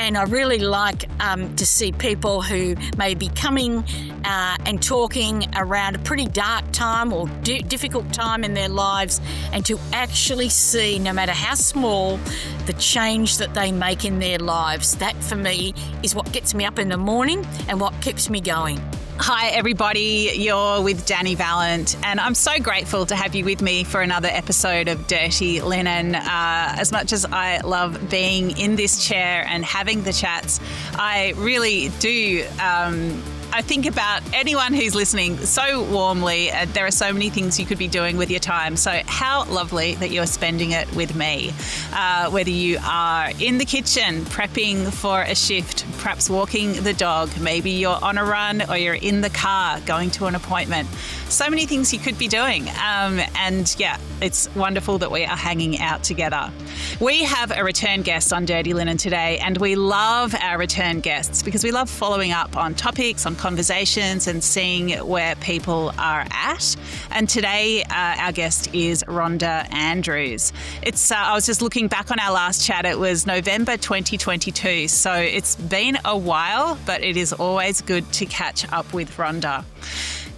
And I really like to see people who may be coming and talking around a pretty dark time or difficult time in their lives, and to actually see, no matter how small, the change that they make in their lives. That, for me, is what gets me up in the morning and what keeps me going. Hi, everybody. You're with Dani Valent, and I'm so grateful to have you with me for another episode of Dirty Linen. As much as I love being in this chair and having the chats, I really do. I think about anyone who's listening so warmly. There are so many things you could be doing with your time. So how lovely that you're spending it with me. Whether you are in the kitchen prepping for a shift, perhaps walking the dog, maybe you're on a run or you're in the car going to an appointment. So many things you could be doing. And yeah, it's wonderful that we are hanging out together. We have a return guest on Dirty Linen today, and we love our return guests because we love following up on topics, on conversations, and seeing where people are at. And today, our guest is Rhonda Andrews. I was just looking back on our last chat. It was November 2022. So it's been a while, but it is always good to catch up with Rhonda.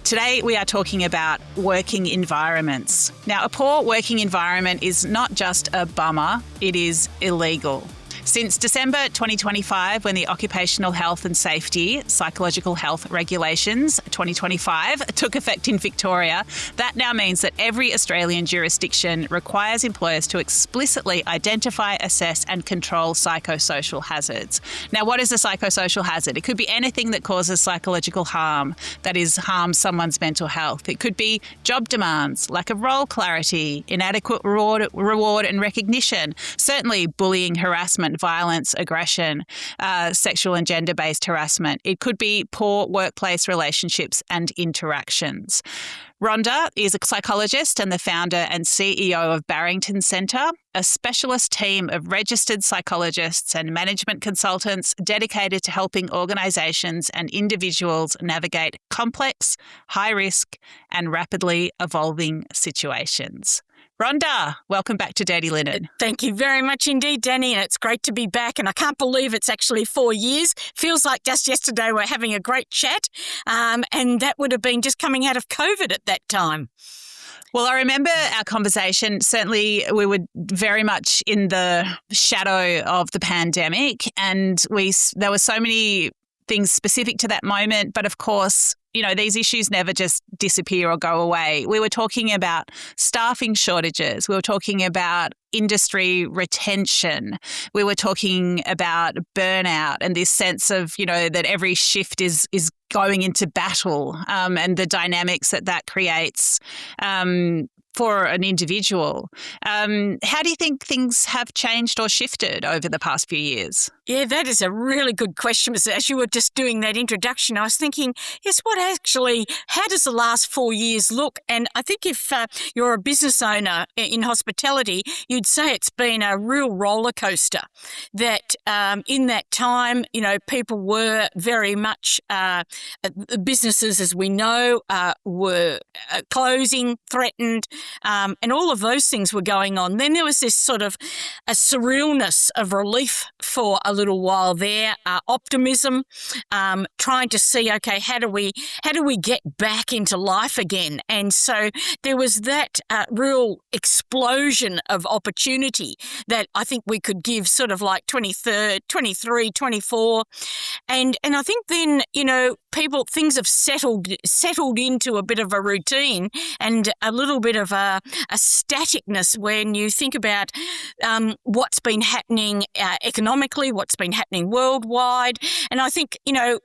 Today, we are talking about working environments. Now, a poor working environment is not just a bummer, it is illegal. Since December 2025, when the Occupational Health and Safety Psychological Health Regulations 2025 took effect in Victoria, that now means that every Australian jurisdiction requires employers to explicitly identify, assess and control psychosocial hazards. Now, what is a psychosocial hazard? It could be anything that causes psychological harm, that is, harms someone's mental health. It could be job demands, lack of role clarity, inadequate reward and recognition, certainly bullying, harassment, violence, aggression, sexual and gender-based harassment. It could be poor workplace relationships and interactions. Rhonda is a psychologist and the founder and CEO of Barrington Centre, a specialist team of registered psychologists and management consultants dedicated to helping organisations and individuals navigate complex, high-risk and rapidly evolving situations. Rhonda, welcome back to Dirty Linen. Thank you very much indeed, Dani, and it's great to be back. And I can't believe it's actually 4 years. Feels like just yesterday we're having a great chat, and that would have been just coming out of COVID at that time. Well, I remember our conversation. Certainly, we were very much in the shadow of the pandemic, and there were so many things specific to that moment. But of course, you know, these issues never just disappear or go away. We were talking about staffing shortages. We were talking about industry retention. We were talking about burnout and this sense of, you know, that every shift is going into battle, and the dynamics that creates for an individual. How do you think things have changed or shifted over the past few years? Yeah, that is a really good question. As you were just doing that introduction, I was thinking, how does the last 4 years look? And I think if you're a business owner in hospitality, you'd say it's been a real roller coaster. That in that time, you know, people were very much, businesses, as we know, were closing, threatened, and all of those things were going on. Then there was this sort of a surrealness of relief for a little while there, optimism, trying to see, okay, how do we get back into life again? And so there was that real explosion of opportunity that I think we could give sort of like 23, 24. And I think then, you know, things have settled into a bit of a routine and a little bit of a staticness when you think about what's been happening economically, what's been happening worldwide. And I think, you know,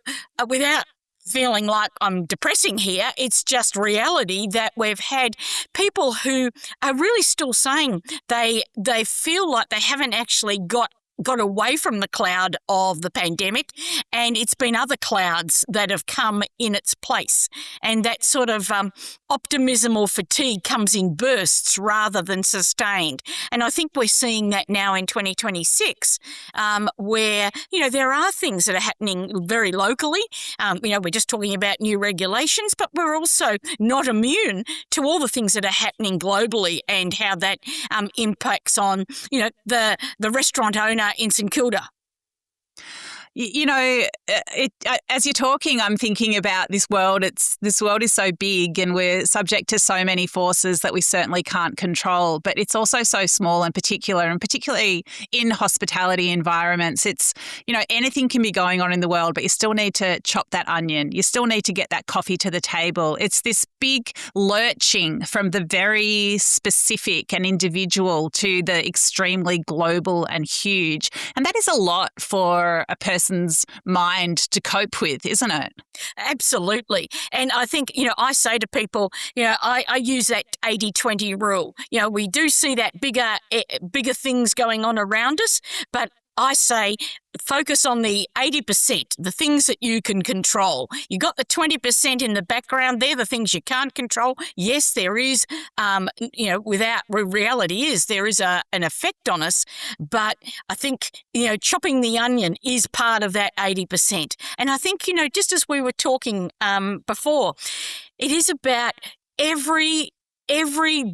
without feeling like I'm depressing here, it's just reality that we've had people who are really still saying they feel like they haven't actually got away from the cloud of the pandemic, and it's been other clouds that have come in its place. And that sort of optimism or fatigue comes in bursts rather than sustained. And I think we're seeing that now in 2026, where, you know, there are things that are happening very locally. You know, we're just talking about new regulations, but we're also not immune to all the things that are happening globally and how that impacts on, you know, the restaurant owner in St Kilda. As you're talking, I'm thinking about this world. This world is so big and we're subject to so many forces that we certainly can't control, but it's also so small and particularly in hospitality environments. It's, anything can be going on in the world, but you still need to chop that onion. You still need to get that coffee to the table. It's this big lurching from the very specific and individual to the extremely global and huge. And that is a lot for a person's mind to cope with, isn't it? Absolutely. And I think, I say to people, I use that 80-20 rule. We do see that bigger things going on around us, but I say focus on the 80%, the things that you can control. You got the 20% in the background. They're the things you can't control. Yes, there is, reality is there is an effect on us, but I think, chopping the onion is part of that 80%. And I think, just as we were talking before, it is about every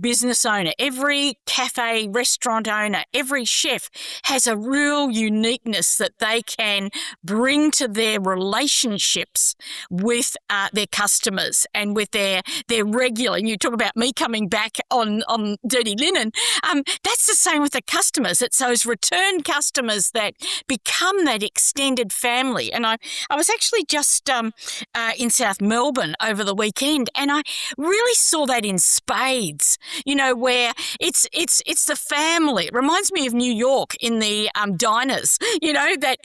business owner, every cafe, restaurant owner, every chef has a real uniqueness that they can bring to their relationships with their customers and with their regular. And you talk about me coming back on Dirty Linen. That's the same with the customers. It's those return customers that become that extended family. And I was actually just in South Melbourne over the weekend, and I really saw that in spades. Where it's the family. It reminds me of New York in the diners, that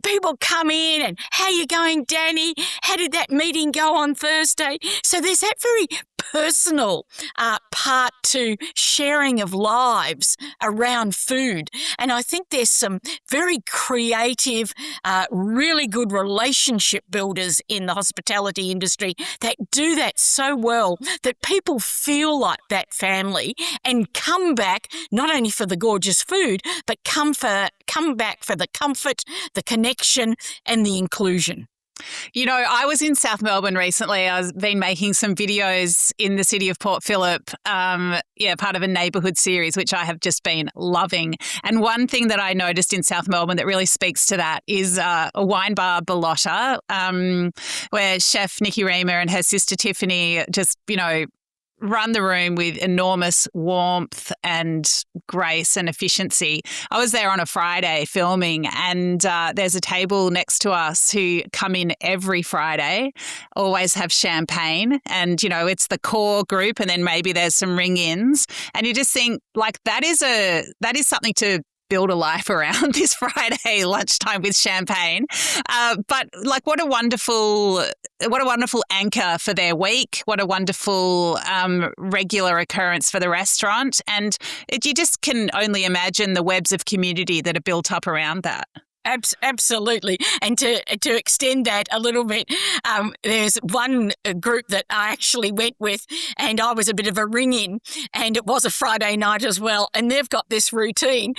people come in and, how you going, Dani? How did that meeting go on Thursday? So there's that very personal part to sharing of lives around food. And I think there's some very creative, really good relationship builders in the hospitality industry that do that so well that people feel like that family and come back not only for the gorgeous food, but come back for the comfort, the connection, and the inclusion. I was in South Melbourne recently. I've been making some videos in the city of Port Phillip, part of a neighbourhood series, which I have just been loving. And one thing that I noticed in South Melbourne that really speaks to that is a wine bar, Bellotta, where chef Nikki Reamer and her sister Tiffany just, run the room with enormous warmth and grace and efficiency. I was there on a Friday filming, and there's a table next to us who come in every Friday, always have champagne, and it's the core group, and then maybe there's some ring-ins, and you just think that is something to build a life around, this Friday lunchtime with champagne. But what a wonderful anchor for their week. What a wonderful regular occurrence for the restaurant. And you just can only imagine the webs of community that are built up around that. Absolutely. And to extend that a little bit, there's one group that I actually went with, and I was a bit of a ring-in, and it was a Friday night as well. And they've got this routine,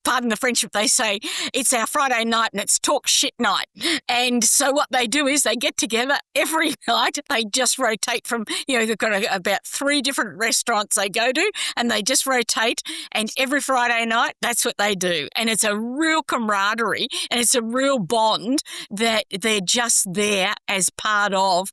pardon the French, but they say it's our Friday night and it's talk shit night. And so what they do is they get together every night. They just rotate from, they've got about 3 different restaurants they go to, and they just rotate. And every Friday night, that's what they do. And it's a real camaraderie. And it's a real bond that they're just there as part of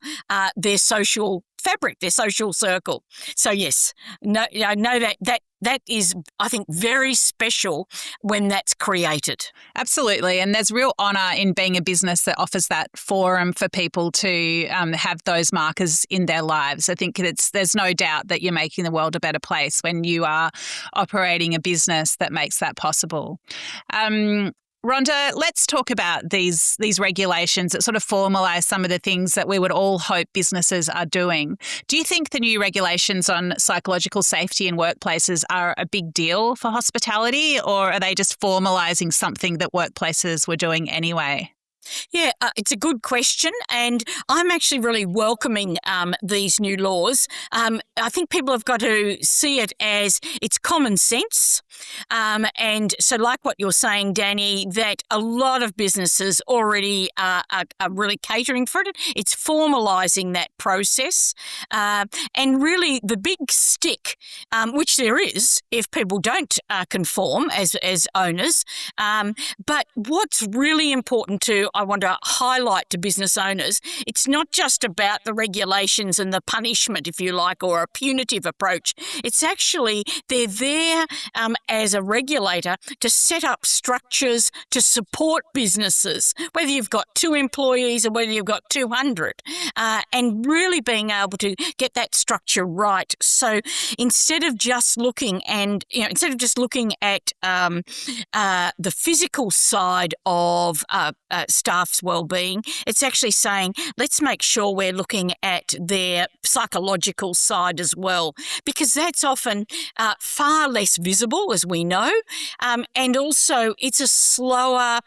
their social fabric, their social circle. So yes, I know that is, I think, very special when that's created. Absolutely. And there's real honour in being a business that offers that forum for people to have those markers in their lives. I think there's no doubt that you're making the world a better place when you are operating a business that makes that possible. Rhonda, let's talk about these regulations that sort of formalise some of the things that we would all hope businesses are doing. Do you think the new regulations on psychological safety in workplaces are a big deal for hospitality, or are they just formalising something that workplaces were doing anyway? Yeah, it's a good question, and I'm actually really welcoming these new laws. I think people have got to see it as it's common sense. And so like what you're saying, Dani, that a lot of businesses already are really catering for it. It's formalising that process. And really the big stick, which there is if people don't conform as owners. But what's really important I want to highlight to business owners, it's not just about the regulations and the punishment, if you like, or a punitive approach. It's actually they're there as a regulator to set up structures to support businesses, whether you've got 2 employees or whether you've got 200, and really being able to get that structure right. So instead of just looking at the physical side of staff's well-being, it's actually saying let's make sure we're looking at their psychological side as well, because that's often far less visible, as we know, and also it's a slower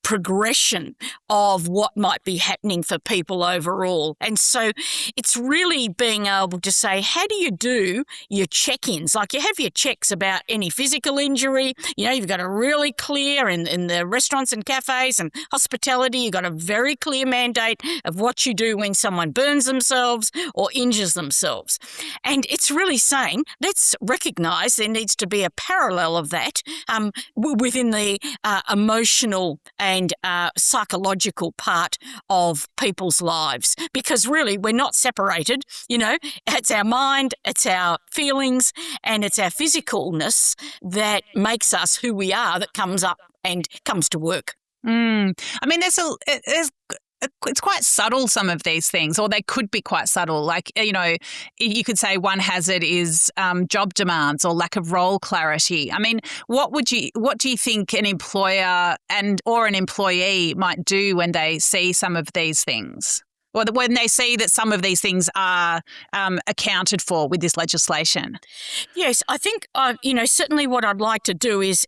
progression of what might be happening for people overall. And so it's really being able to say, how do you do your check-ins? Like you have your checks about any physical injury. You've got a really clear in the restaurants and cafes and hospitality, you've got a very clear mandate of what you do when someone burns themselves or injures themselves. And it's really saying, let's recognise there needs to be a parallel of that within the emotional and psychological part of people's lives, because really we're not separated. It's our mind, it's our feelings, and it's our physicalness that makes us who we are, that comes up and comes to work. I mean, it's quite subtle, some of these things, or they could be quite subtle. Like, you could say one hazard is job demands or lack of role clarity. I mean, what do you think an employer or an employee might do when they see some of these things? Or when they see that some of these things are accounted for with this legislation? Yes, I think, certainly what I'd like to do is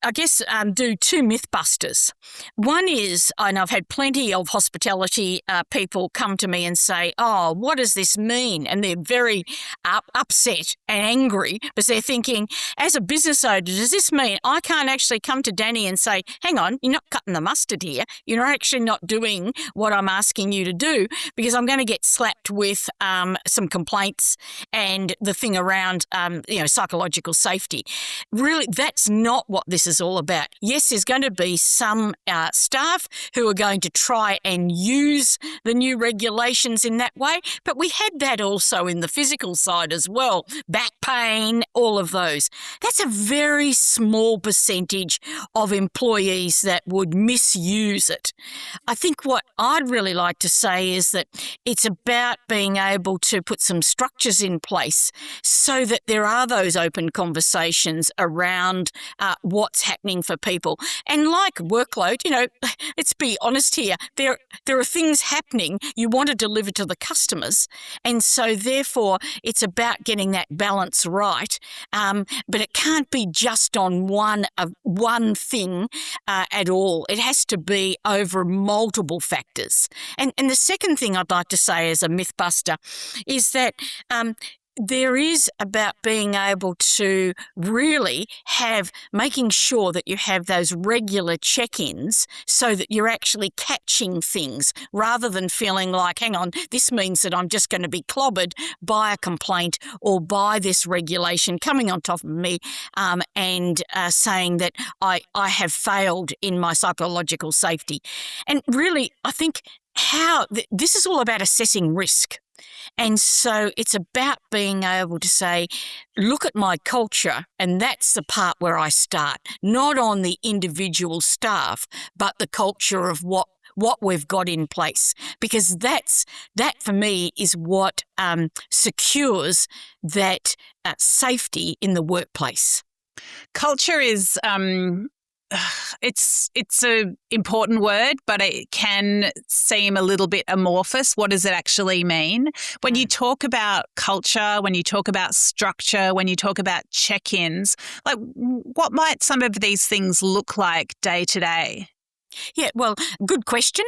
I guess, do 2 mythbusters. One is, and I've had plenty of hospitality people come to me and say, oh, what does this mean? And they're very upset and angry because they're thinking, as a business owner, does this mean I can't actually come to Dani and say, hang on, you're not cutting the mustard here. You're actually not doing what I'm asking you to do, because I'm going to get slapped with some complaints and the thing around, psychological safety. Really, that's not what this is all about. Yes, there's going to be some staff who are going to try and use the new regulations in that way, but we had that also in the physical side as well. Back pain, all of those. That's a very small percentage of employees that would misuse it. I think what I'd really like to say is that it's about being able to put some structures in place so that there are those open conversations around what's happening for people. And like workload, let's be honest here, there are things happening you want to deliver to the customers. And so therefore it's about getting that balance right. But it can't be just on one thing at all. It has to be over multiple factors. And the second thing I'd like to say as a mythbuster is that there is about being able to really making sure that you have those regular check-ins so that you're actually catching things rather than feeling like, hang on, this means that I'm just going to be clobbered by a complaint or by this regulation coming on top of me and saying that I have failed in my psychological safety. And really, I think this is all about assessing risk. And so it's about being able to say, look at my culture, and that's the part where I start, not on the individual staff, but the culture of what we've got in place, because that for me is what secures that safety in the workplace. Culture is it's an important word, but it can seem a little bit amorphous. What does it actually mean? When you talk about culture, when you talk about structure, when you talk about check-ins, like what might some of these things look like day to day? Yeah, well, good question.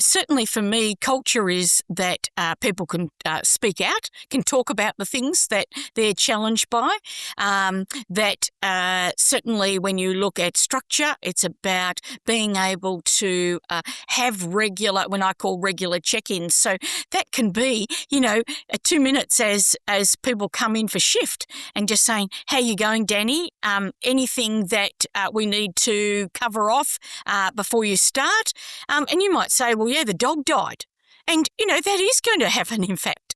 Certainly for me, culture is that people can speak out, can talk about the things that they're challenged by. Certainly when you look at structure, it's about being able to have regular, when I call regular check-ins. So that can be, 2 minutes as people come in for shift and just saying, how you going, Dani? Anything that we need to cover off before you start. And you might say, well, yeah, the dog died. And, that is going to have an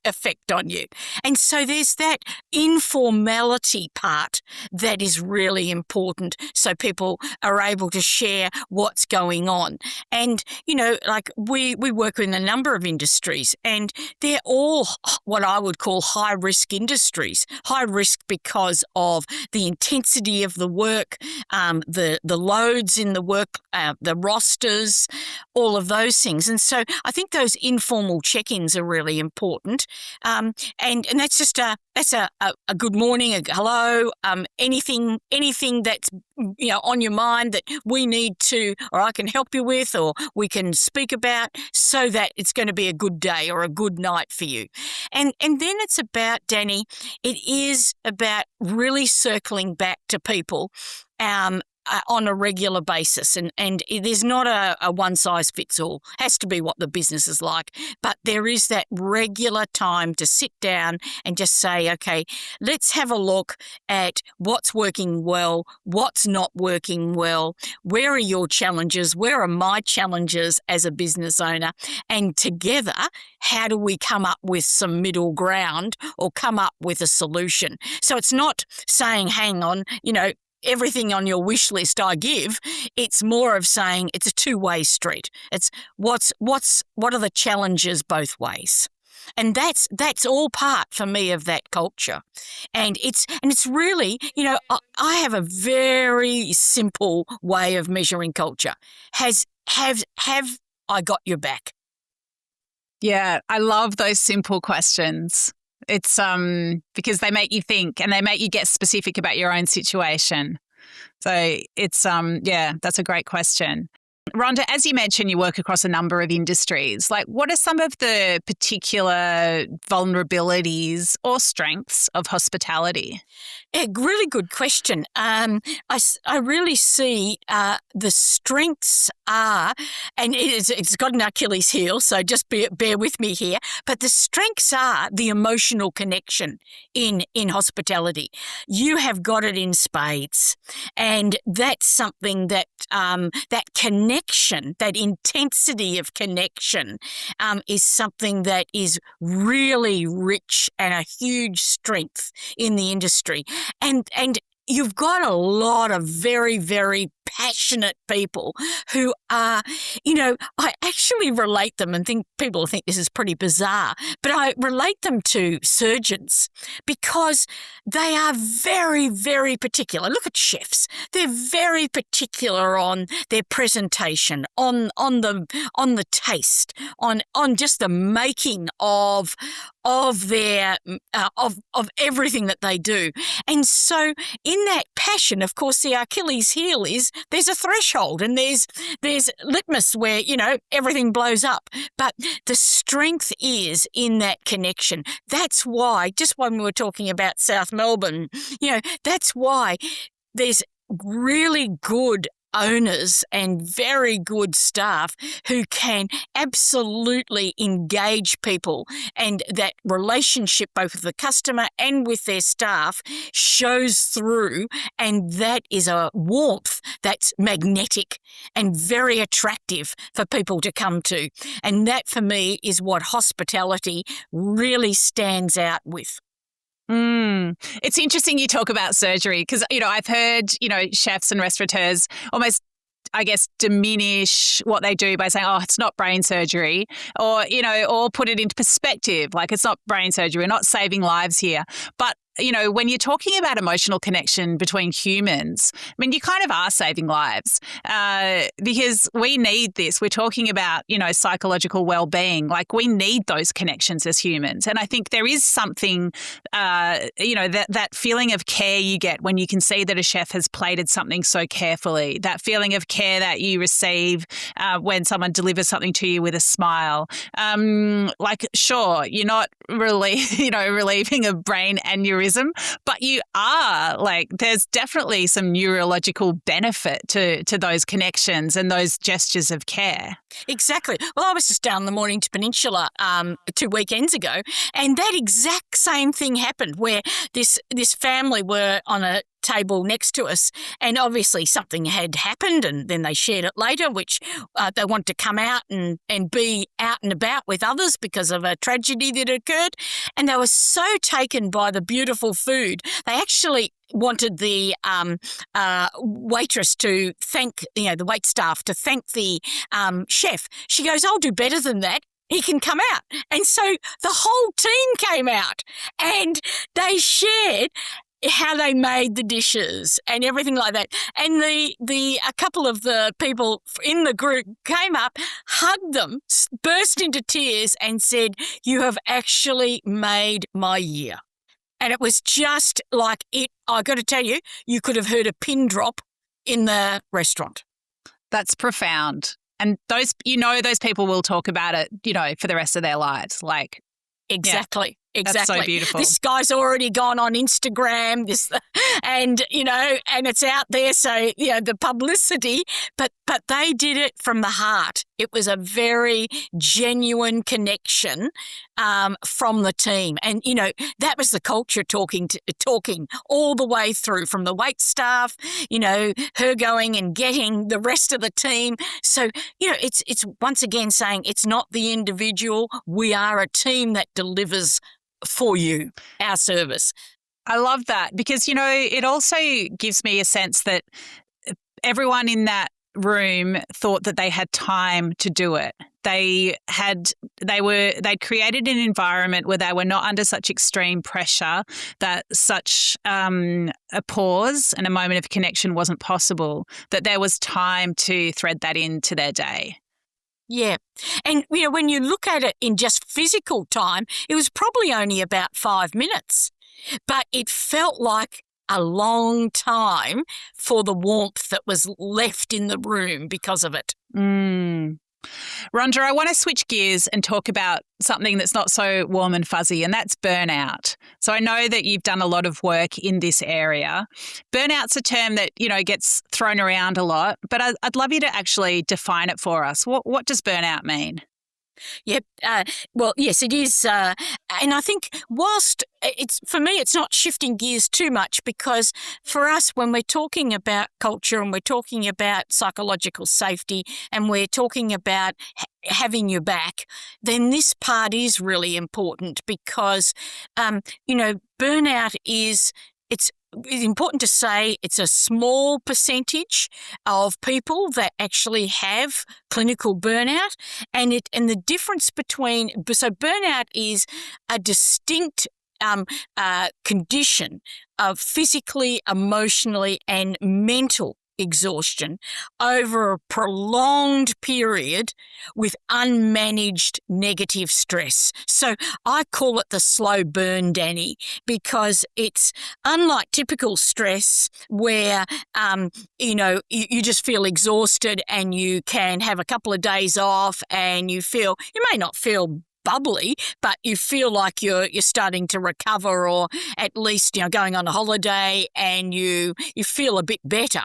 effect on you. And so there's that informality part that is really important so people are able to share what's going on. And, like we work in a number of industries and they're all what I would call high-risk industries. High risk because of the intensity of the work, the loads in the work, the rosters, all of those things. And so I think those informal check-ins are really important. And that's just a good morning, a hello, anything that's on your mind that we need to, or I can help you with, or we can speak about, so that it's going to be a good day or a good night for you. And then it's about, Dani, it is about really circling back to people on a regular basis. And it is not a one-size-fits-all. Has to be what the business is like. But there is that regular time to sit down and just say, okay, let's have a look at what's working well, what's not working well, where are your challenges, where are my challenges as a business owner, and together, how do we come up with some middle ground or come up with a solution? So it's not saying, hang on, everything on your wish list I give. It's more of saying it's a two-way street. It's what are the challenges both ways? And that's all part for me of that culture. And it's really, I have a very simple way of measuring culture. Have I got your back? Yeah, I love those simple questions. It's because they make you think and they make you get specific about your own situation. So it's that's a great question. Rhonda, as you mentioned, you work across a number of industries. Like, what are some of the particular vulnerabilities or strengths of hospitality? Yeah, really good question. I really see the strengths are, and it's got an Achilles heel, so just bear with me here, but the strengths are the emotional connection in hospitality. You have got it in spades, and that's something that that connection, that intensity of connection is something that is really rich and a huge strength in the industry. And you've got a lot of very, very passionate people who are, I actually relate them and people think this is pretty bizarre, but I relate them to surgeons because they are very, very particular. Look at chefs. They're very particular on their presentation, on the taste, on just the making of their of everything that they do. And so in that passion, of course, the Achilles heel is there's a threshold and there's litmus where, everything blows up. But the strength is in that connection. That's why, just when we were talking about South Melbourne, that's why there's really good owners and very good staff who can absolutely engage people, and that relationship both with the customer and with their staff shows through, and that is a warmth that's magnetic and very attractive for people to come to. And that for me is what hospitality really stands out with. It's interesting you talk about surgery because, I've heard, chefs and restaurateurs almost, I guess, diminish what they do by saying, oh, it's not brain surgery, or, or put it into perspective, like it's not brain surgery, we're not saving lives here. But when you're talking about emotional connection between humans, I mean, you kind of are saving lives because we need this. We're talking about, psychological well-being. Like, we need those connections as humans. And I think there is something, that feeling of care you get when you can see that a chef has plated something so carefully, that feeling of care that you receive when someone delivers something to you with a smile. Sure, you're not really, relieving a brain aneurysm, but you are, there's definitely some neurological benefit to those connections and those gestures of care. Exactly. Well, I was just down the Mornington Peninsula 2 weekends ago, and that exact same thing happened where this family were on a table next to us, and obviously something had happened, and then they shared it later, which they wanted to come out and be out and about with others because of a tragedy that occurred, and they were so taken by the beautiful food. They actually wanted the waitress to thank, the wait staff to thank the chef. She goes, "I'll do better than that. He can come out." And so the whole team came out and they shared how they made the dishes and everything like that. And a couple of the people in the group came up, hugged them, burst into tears and said, "You have actually made my year." And it was just like it. I got to tell you, you could have heard a pin drop in the restaurant. That's profound. And those people will talk about it, for the rest of their lives. Exactly. Yeah. Exactly. That's so beautiful. This guy's already gone on Instagram, and it's out there. So, the publicity, but they did it from the heart. It was a very genuine connection from the team. And, that was the culture talking all the way through from the wait staff, her going and getting the rest of the team. So, it's once again saying it's not the individual. We are a team that delivers for you, our service. I love that because, it also gives me a sense that everyone in that room thought that they had time to do it. They'd created an environment where they were not under such extreme pressure that such a pause and a moment of connection wasn't possible, that there was time to thread that into their day. Yeah. And, when you look at it in just physical time, it was probably only about 5 minutes, but it felt like a long time for the warmth that was left in the room because of it. Rhonda, I want to switch gears and talk about something that's not so warm and fuzzy, and that's burnout. So I know that you've done a lot of work in this area. Burnout's a term that, gets thrown around a lot, but I'd love you to actually define it for us. What does burnout mean? Yep. Well, yes, it is. And I think whilst for me, it's not shifting gears too much because for us, when we're talking about culture and we're talking about psychological safety and we're talking about having your back, then this part is really important because, burnout it's important to say it's a small percentage of people that actually have clinical burnout, and the difference between burnout is a distinct condition of physically, emotionally, and mental exhaustion over a prolonged period with unmanaged negative stress. So I call it the slow burn, Dani, because it's unlike typical stress where, you just feel exhausted and you can have a couple of days off and you may not feel bubbly, but you feel like you're starting to recover, or at least going on a holiday and you feel a bit better.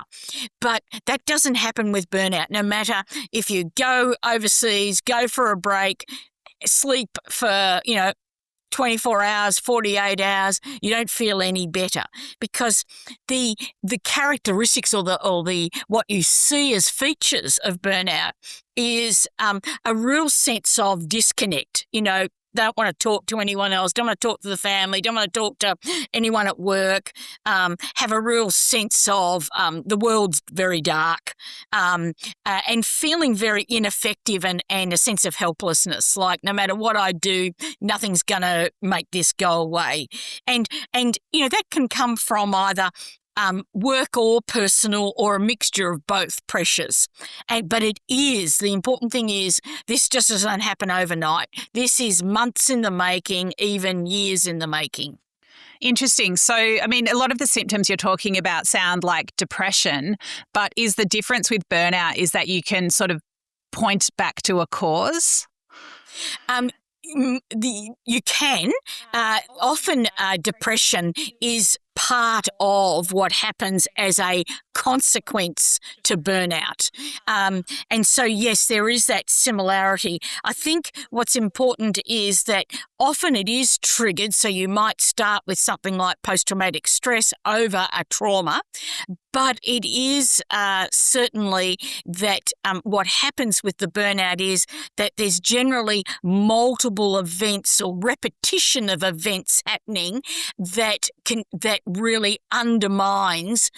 But that doesn't happen with burnout. No matter if you go overseas, go for a break, sleep for 24 hours, 48 hours, you don't feel any better because the characteristics or the what you see as features of burnout is a real sense of disconnect. don't want to talk to anyone else, don't want to talk to the family, don't want to talk to anyone at work, have a real sense of the world's very dark, and feeling very ineffective and a sense of helplessness, like no matter what I do, nothing's going to make this go away. And that can come from either work or personal or a mixture of both pressures. But the important thing is this just doesn't happen overnight. This is months in the making, even years in the making. Interesting. So, I mean, a lot of the symptoms you're talking about sound like depression, but is the difference with burnout is that you can sort of point back to a cause? You can. Often depression is part of what happens as a consequence to burnout. And so, yes, there is that similarity. I think what's important is that often it is triggered. So you might start with something like post-traumatic stress over a trauma, but it is certainly that what happens with the burnout is that there's generally multiple events or repetition of events happening that really undermines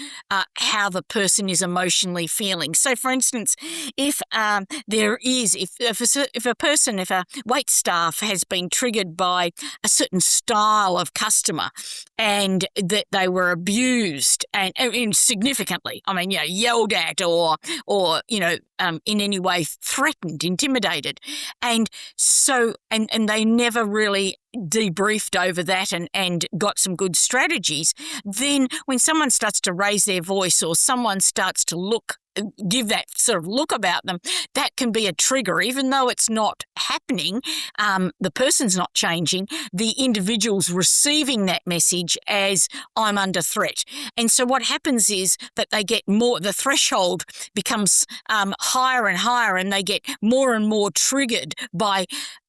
how the person is emotionally feeling. So, for instance, if a wait staff has been triggered by a certain style of customer and that they were abused and significantly, yelled at or in any way threatened, intimidated, and they never really debriefed over that and got some good strategies, then when someone starts to raise their voice or someone starts to give that sort of look about them, that can be a trigger. Even though it's not happening, the person's not changing, the individual's receiving that message as I'm under threat. And so what happens is that they get more, the threshold becomes higher and higher, and they get more and more triggered by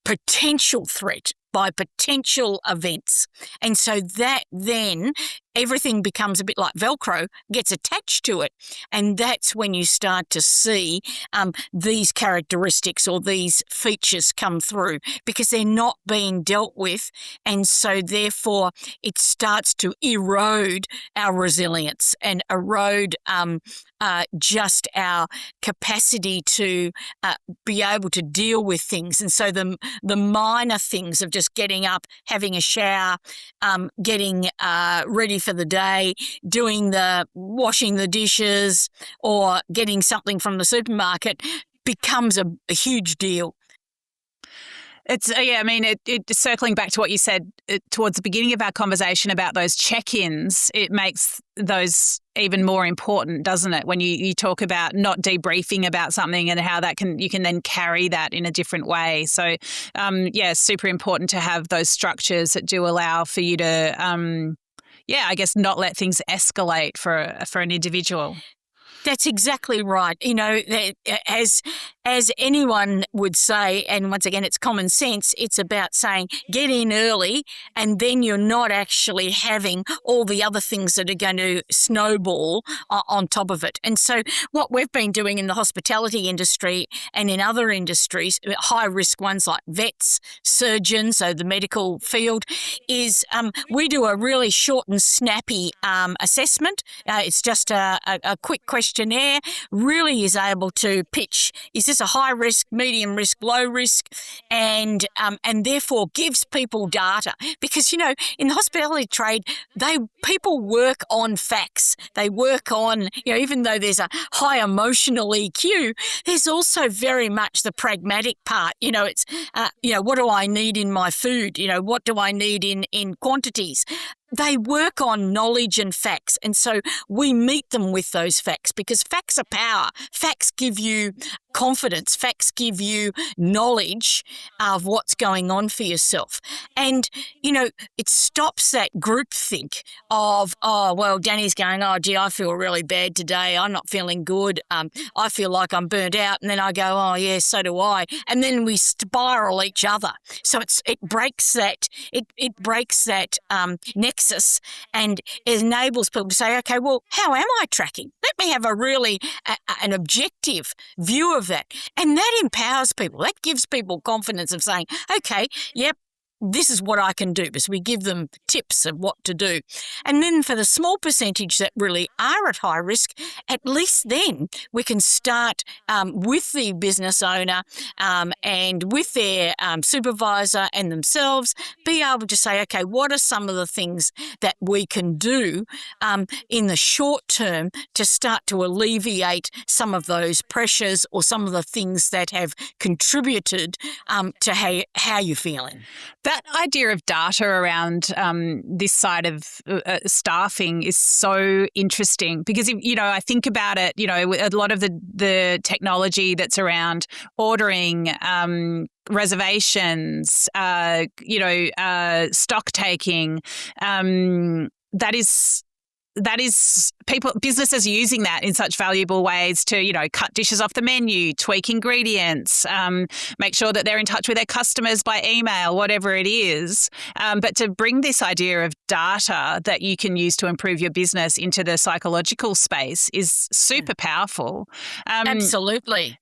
potential threat, by potential events. And so that then everything becomes a bit like Velcro, gets attached to it. And that's when you start to see these characteristics or these features come through because they're not being dealt with. And so therefore it starts to erode our resilience and erode just our capacity to be able to deal with things. And so the minor things of just getting up, having a shower, getting ready for the day, washing the dishes or getting something from the supermarket becomes a huge deal. It's circling back to what you said towards the beginning of our conversation about those check-ins, it makes those even more important, doesn't it? When you talk about not debriefing about something and how you can then carry that in a different way. So, super important to have those structures that do allow for you to, not let things escalate for an individual. That's exactly right. As anyone would say, and once again, it's common sense, it's about saying get in early and then you're not actually having all the other things that are going to snowball on top of it. And so what we've been doing in the hospitality industry and in other industries, high-risk ones like vets, surgeons, so the medical field, is we do a really short and snappy assessment. It's just a quick questionnaire, really is able to pitch, is this a high risk, medium risk, low risk, and therefore gives people data. Because, in the hospitality trade, people work on facts. They work on, even though there's a high emotional EQ, there's also very much the pragmatic part. It's, what do I need in my food? What do I need in quantities? They work on knowledge and facts. And so we meet them with those facts because facts are power. Facts give you confidence. Facts give you knowledge of what's going on for yourself. And, it stops that groupthink of, oh, well, Dani's going, oh, gee, I feel really bad today. I'm not feeling good. I feel like I'm burnt out. And then I go, oh, yeah, so do I. And then we spiral each other. So it breaks that, it breaks that nexus and it enables people to say, okay, well, how am I tracking? Let me have a really an objective view of that. And that empowers people. That gives people confidence of saying, okay, yep, this is what I can do, because we give them tips of what to do. And then for the small percentage that really are at high risk, at least then we can start with the business owner and with their supervisor and themselves, be able to say, okay, what are some of the things that we can do in the short term to start to alleviate some of those pressures or some of the things that have contributed to how you're feeling. That idea of data around this side of staffing is so interesting because, I think about it, a lot of the technology that's around ordering, reservations, stock taking, that is businesses using that in such valuable ways to, cut dishes off the menu, tweak ingredients, make sure that they're in touch with their customers by email, whatever it is. But to bring this idea of data that you can use to improve your business into the psychological space is super powerful. Absolutely.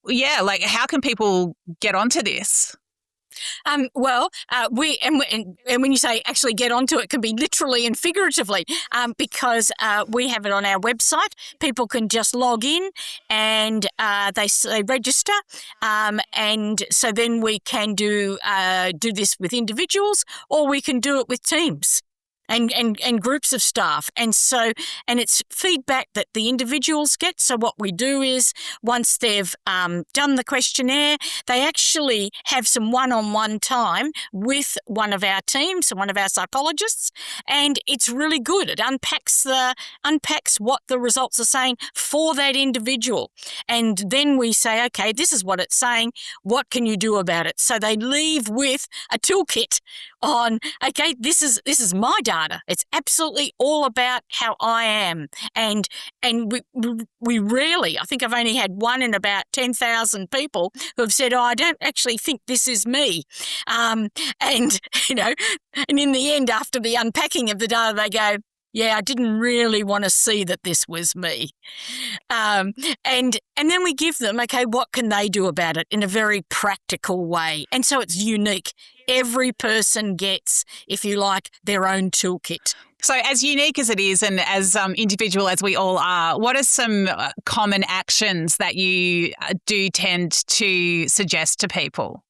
Yeah, like how can people get onto this? When you say actually get onto it, can be literally and figuratively, because we have it on our website. People can just log in and they register, and so then we can do this with individuals, or we can do it with teams. And groups of staff. And it's feedback that the individuals get. So what we do is once they've done the questionnaire, they actually have some one-on-one time with one of our teams, one of our psychologists, and it's really good. It unpacks what the results are saying for that individual. And then we say, okay, this is what it's saying. What can you do about it? So they leave with a toolkit on, okay, this is my data. It's absolutely all about how I am. And we rarely, I think I've only had one in about 10,000 people who have said, I don't actually think this is me. And in the end, after the unpacking of the data, they go, yeah, I didn't really want to see that this was me. And then we give them, okay, what can they do about it in a very practical way? And so it's unique. Every person gets, if you like, their own toolkit. So as unique as it is and as individual as we all are, what are some common actions that you do tend to suggest to people?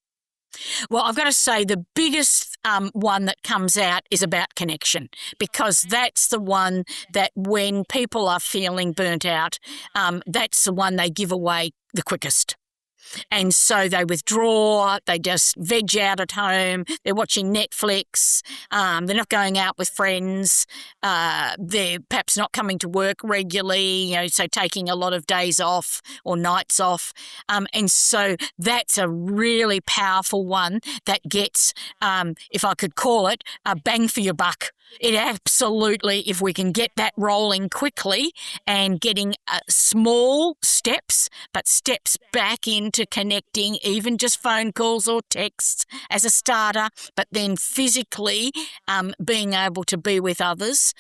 Well, I've got to say the biggest one that comes out is about connection, because that's the one that when people are feeling burnt out, that's the one they give away the quickest. And so they withdraw, they just veg out at home, they're watching Netflix, they're not going out with friends, they're perhaps not coming to work regularly, so taking a lot of days off or nights off. And so that's a really powerful one that gets, if I could call it, a bang for your buck. It absolutely, if we can get that rolling quickly and getting small steps, but steps back into connecting, even just phone calls or texts as a starter, but then physically being able to be with others,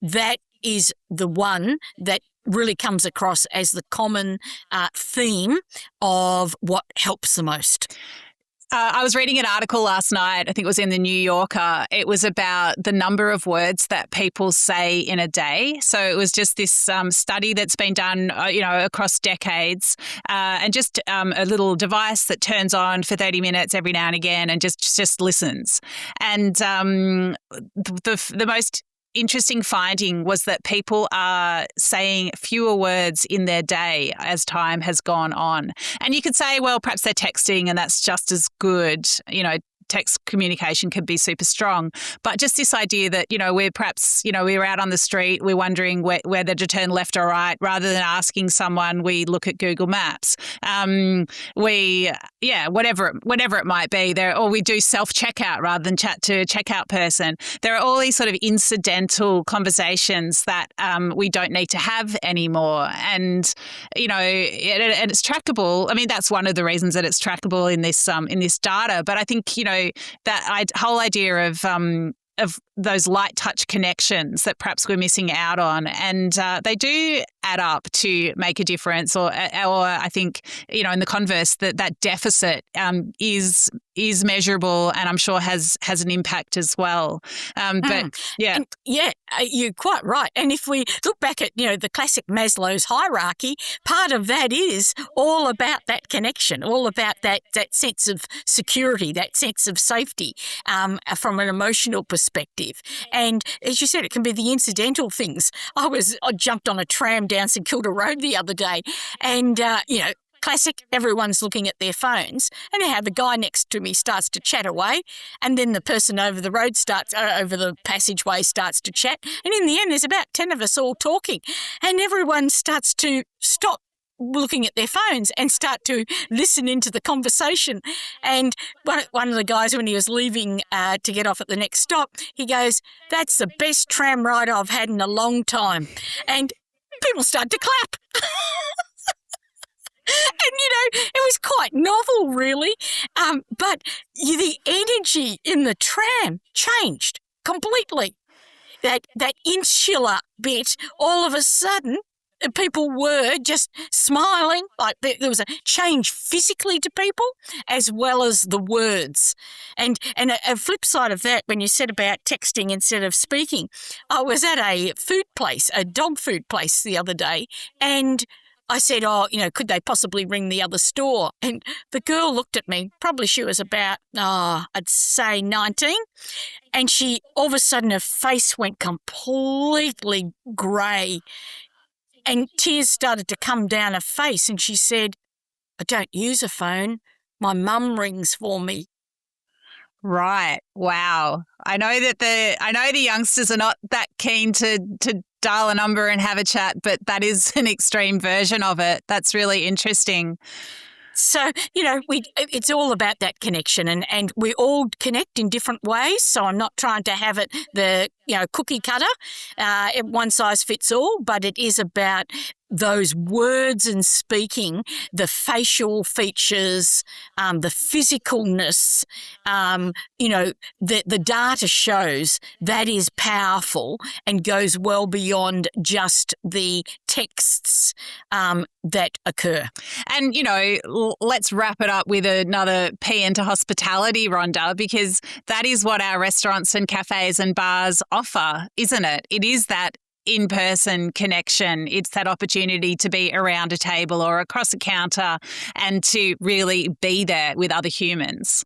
that is the one that really comes across as the common theme of what helps the most. I was reading an article last night, I think it was in the New Yorker. It was about the number of words that people say in a day. So it was just this study that's been done, across decades, and just a little device that turns on for 30 minutes every now and again and just listens. And the most interesting finding was that people are saying fewer words in their day as time has gone on. And you could say, well, perhaps they're texting and that's just as good. Text communication could be super strong. But just this idea that, we're perhaps, we're out on the street, we're wondering whether to turn left or right, rather than asking someone, we look at Google Maps. Whatever it might be there, or we do self-checkout rather than chat to a checkout person. There are all these sort of incidental conversations that we don't need to have anymore. And, and it's trackable. I mean, that's one of the reasons that it's trackable in this data. But I think, that whole idea of those light touch connections that perhaps we're missing out on, and they do add up to make a difference. Or I think, in the converse, that deficit is is measurable and I'm sure has an impact as well. But yeah. And you're quite right. And if we look back at, the classic Maslow's hierarchy, part of that is all about that connection, all about that sense of security, that sense of safety from an emotional perspective. And as you said, it can be the incidental things. I jumped on a tram down St Kilda Road the other day and, classic, everyone's looking at their phones, and how the guy next to me starts to chat away, and then the person over the road over the passageway starts to chat, and in the end there's about 10 of us all talking, and everyone starts to stop looking at their phones and start to listen into the conversation. And one of the guys, when he was leaving to get off at the next stop, he goes, "That's the best tram ride I've had in a long time." And people started to clap. And, it was quite novel, really. But the energy in the tram changed completely. That insular bit, all of a sudden, people were just smiling. Like there was a change physically to people as well as the words. And a flip side of that, when you said about texting instead of speaking, I was at a food place, a dog food place the other day, and I said, could they possibly ring the other store? And the girl looked at me, probably she was about, I'd say 19. And she, all of a sudden, her face went completely grey and tears started to come down her face. And she said, "I don't use a phone. My mum rings for me." Right. Wow. I know the youngsters are not that keen to dial a number and have a chat, but that is an extreme version of it. That's really interesting. So, it's all about that connection and we all connect in different ways. So I'm not trying to have it the, cookie cutter, one size fits all, but it is about those words and speaking, the facial features, the physicalness, the data shows that is powerful and goes well beyond just the texts that occur. And, let's wrap it up with another P into hospitality, Rhonda, because that is what our restaurants and cafes and bars offer, isn't it? It is that in-person connection. It's that opportunity to be around a table or across a counter and to really be there with other humans.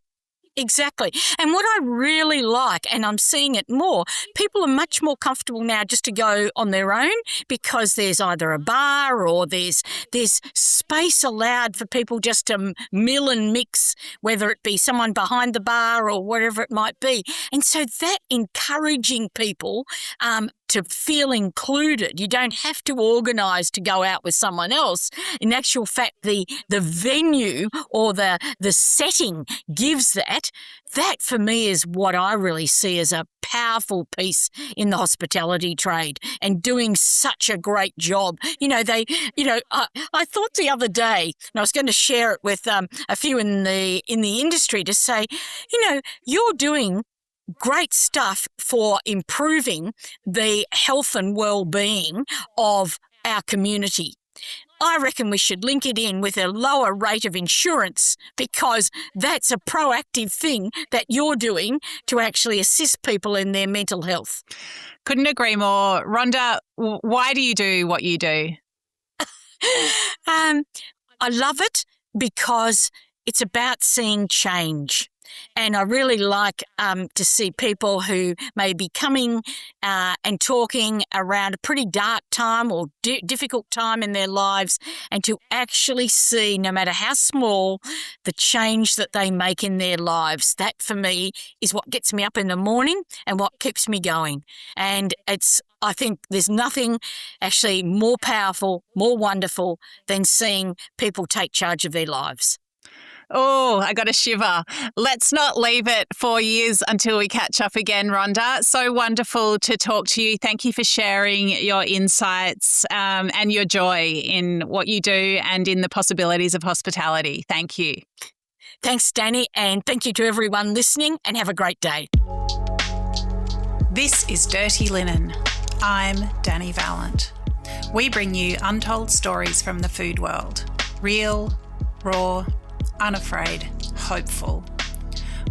Exactly. And what I really like, and I'm seeing it more, people are much more comfortable now just to go on their own because there's either a bar or there's space allowed for people just to mill and mix, whether it be someone behind the bar or whatever it might be. And so that encouraging people to feel included. You don't have to organise to go out with someone else. In actual fact, the venue or the setting gives that. That for me is what I really see as a powerful piece in the hospitality trade and doing such a great job. I thought the other day, and I was going to share it with a few in the industry to say, you're doing great stuff for improving the health and well-being of our community. I reckon we should link it in with a lower rate of insurance because that's a proactive thing that you're doing to actually assist people in their mental health. Couldn't agree more. Rhonda, why do you do what you do? I love it because it's about seeing change. And I really like to see people who may be coming and talking around a pretty dark time or difficult time in their lives and to actually see, no matter how small, the change that they make in their lives. That, for me, is what gets me up in the morning and what keeps me going. And I think there's nothing actually more powerful, more wonderful than seeing people take charge of their lives. Oh, I got a shiver. Let's not leave it 4 years until we catch up again, Rhonda. So wonderful to talk to you. Thank you for sharing your insights and your joy in what you do and in the possibilities of hospitality. Thank you. Thanks, Dani, and thank you to everyone listening, and have a great day. This is Dirty Linen. I'm Dani Valent. We bring you untold stories from the food world. Real, raw, unafraid, hopeful.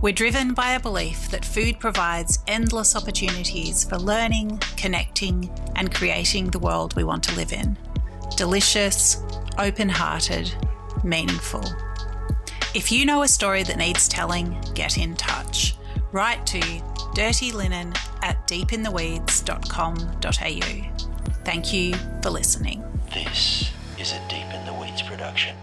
We're driven by a belief that food provides endless opportunities for learning, connecting, and creating the world we want to live in. Delicious, open-hearted, meaningful. If you know a story that needs telling, get in touch. Write to dirtylinen@deepintheweeds.com.au. Thank you for listening. This is a Deep in the Weeds production.